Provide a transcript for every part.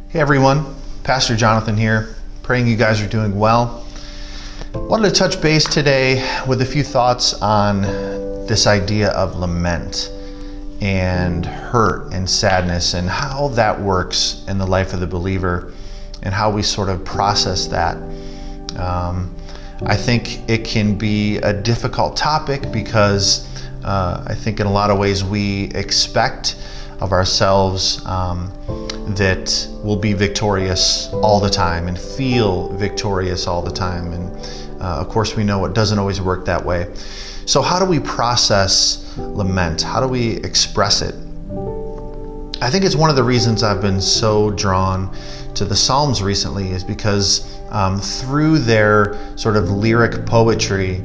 Hey everyone, Pastor Jonathan here, praying you guys are doing well. Wanted to touch base today with a few thoughts on this idea of lament and hurt and sadness and how that works in the life of the believer and how we sort of process that. I think it can be a difficult topic because I think in a lot of ways we expect of ourselves that we'll be victorious all the time and feel victorious all the time. And of course we know it doesn't always work that way. So how do we process lament? How do we express it? I think it's one of the reasons I've been so drawn to the Psalms recently is because through their sort of lyric poetry,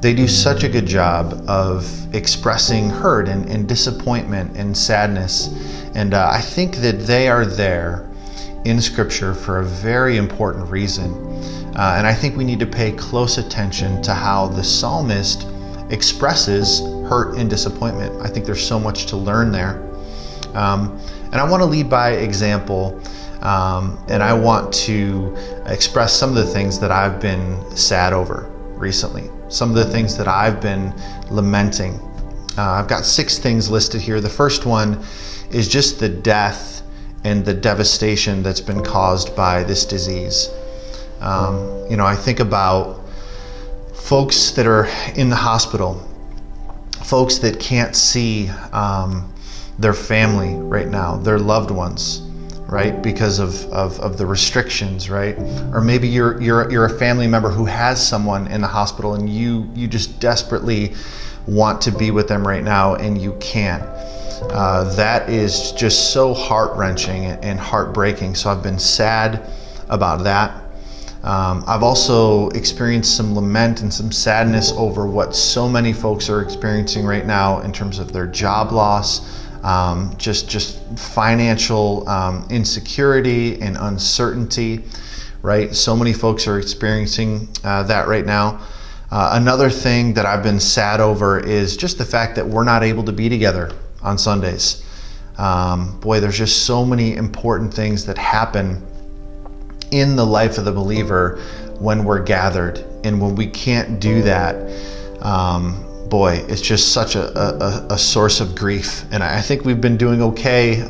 they do such a good job of expressing hurt and disappointment and sadness. And I think that they are there in Scripture for a very important reason. And I think we need to pay close attention to how the psalmist expresses hurt and disappointment. I think there's so much to learn there. And I want to lead by example. And I want to express some of the things that I've been sad over recently. Some of the things that I've been lamenting. I've got 6 things listed here. The first one is just the death and the devastation that's been caused by this disease. I think about folks that are in the hospital, folks that can't see their family right now, their loved ones, right? Because of the restrictions, right? Or maybe you're a family member who has someone in the hospital and you just desperately want to be with them right now and you can't. That is just so heart-wrenching and heartbreaking. So I've been sad about that. I've also experienced some lament and some sadness over what so many folks are experiencing right now in terms of their job loss, just financial insecurity and uncertainty, right? So many folks are experiencing that right now. Another thing that I've been sad over is just the fact that we're not able to be together on Sundays. There's just so many important things that happen in the life of the believer when we're gathered, and when we can't do that, it's just such a source of grief. And I think we've been doing okay,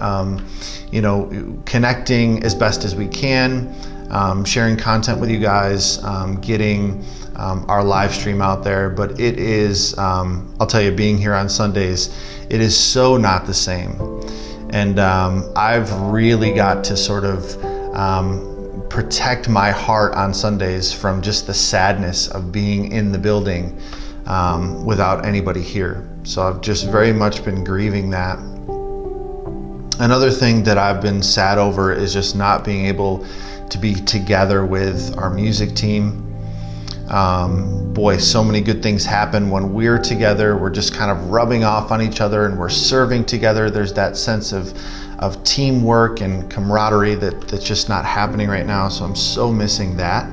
connecting as best as we can, sharing content with you guys, getting our live stream out there. But it is, I'll tell you, being here on Sundays, it is so not the same. And I've really got to sort of protect my heart on Sundays from just the sadness of being in the building without anybody here. So I've just very much been grieving that. Another thing that I've been sad over is just not being able to be together with our music team. So many good things happen when we're together. We're just kind of rubbing off on each other and we're serving together. There's that sense of teamwork and camaraderie that's just not happening right now. So I'm so missing that.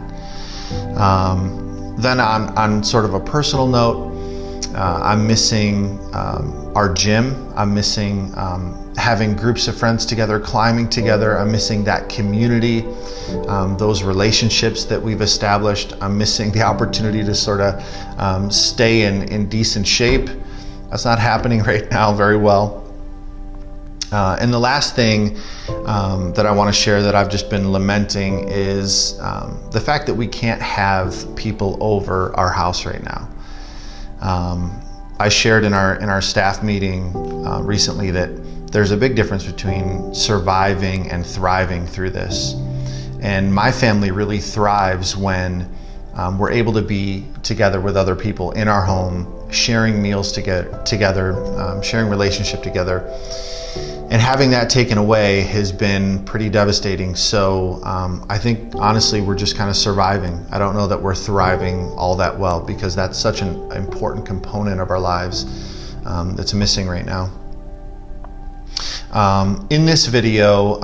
Then on sort of a personal note, I'm missing our gym. I'm missing having groups of friends together, climbing together. I'm missing that community, those relationships that we've established. I'm missing the opportunity to sort of stay in decent shape. That's not happening right now very well. And the last thing that I want to share that I've just been lamenting is the fact that we can't have people over our house right now. I shared in our staff meeting recently that there's a big difference between surviving and thriving through this. And my family really thrives when we're able to be together with other people in our home, sharing meals together, sharing relationship together. And having that taken away has been pretty devastating. So I think, honestly, we're just kind of surviving. I don't know that we're thriving all that well because that's such an important component of our lives that's missing right now. In this video,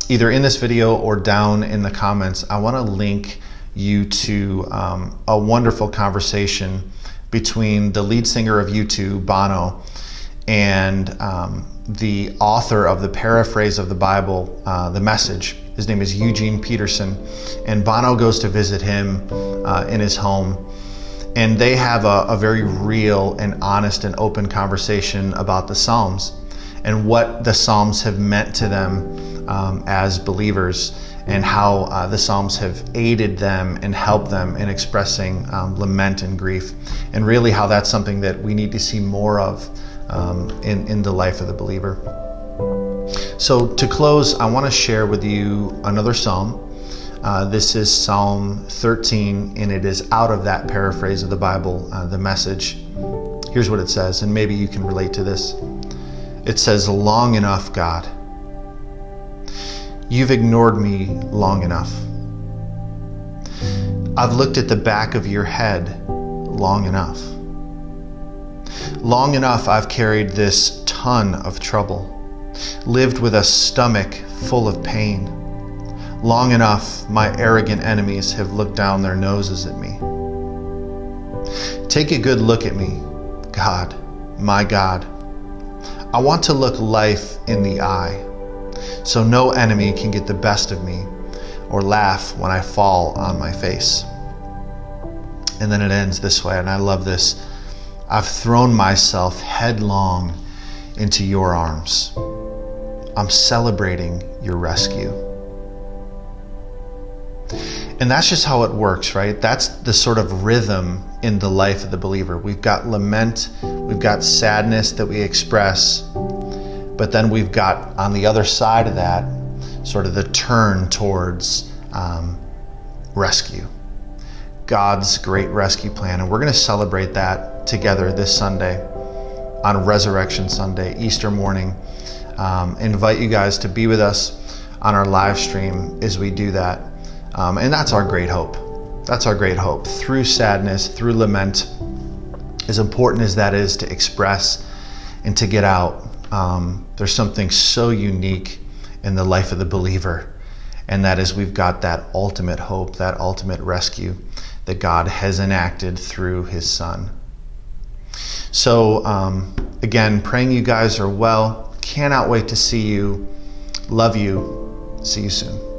either in this video or down in the comments, I want to link you to a wonderful conversation between the lead singer of U2, Bono, and the author of the paraphrase of the Bible, the Message. His name is Eugene Peterson, and Bono goes to visit him in his home, and they have a very real and honest and open conversation about the Psalms and what the Psalms have meant to them as believers, and how the Psalms have aided them and helped them in expressing lament and grief, and really how that's something that we need to see more of in the life of the believer. So to close, I want to share with you another psalm. This is Psalm 13, and it is out of that paraphrase of the Bible, the Message. Here's what it says, and maybe you can relate to this. It says, "Long enough, God. You've ignored me long enough. I've looked at the back of your head long enough. Long enough I've carried this ton of trouble, lived with a stomach full of pain. Long enough my arrogant enemies have looked down their noses at me. Take a good look at me, God, my God. I want to look life in the eye, so no enemy can get the best of me or laugh when I fall on my face." And then it ends this way, and I love this. "I've thrown myself headlong into your arms. I'm celebrating your rescue." And that's just how it works, right? That's the sort of rhythm in the life of the believer. We've got lament, we've got sadness that we express, but then we've got on the other side of that sort of the turn towards rescue. God's great rescue plan. And we're going to celebrate that together this Sunday on Resurrection Sunday, Easter morning. Invite you guys to be with us on our live stream as we do that. And that's our great hope. That's our great hope. Through sadness, through lament, as important as that is to express and to get out, there's something so unique in the life of the believer. And that is, we've got that ultimate hope, that ultimate rescue that God has enacted through his Son. So again, praying you guys are well. Cannot wait to see you. Love you. See you soon.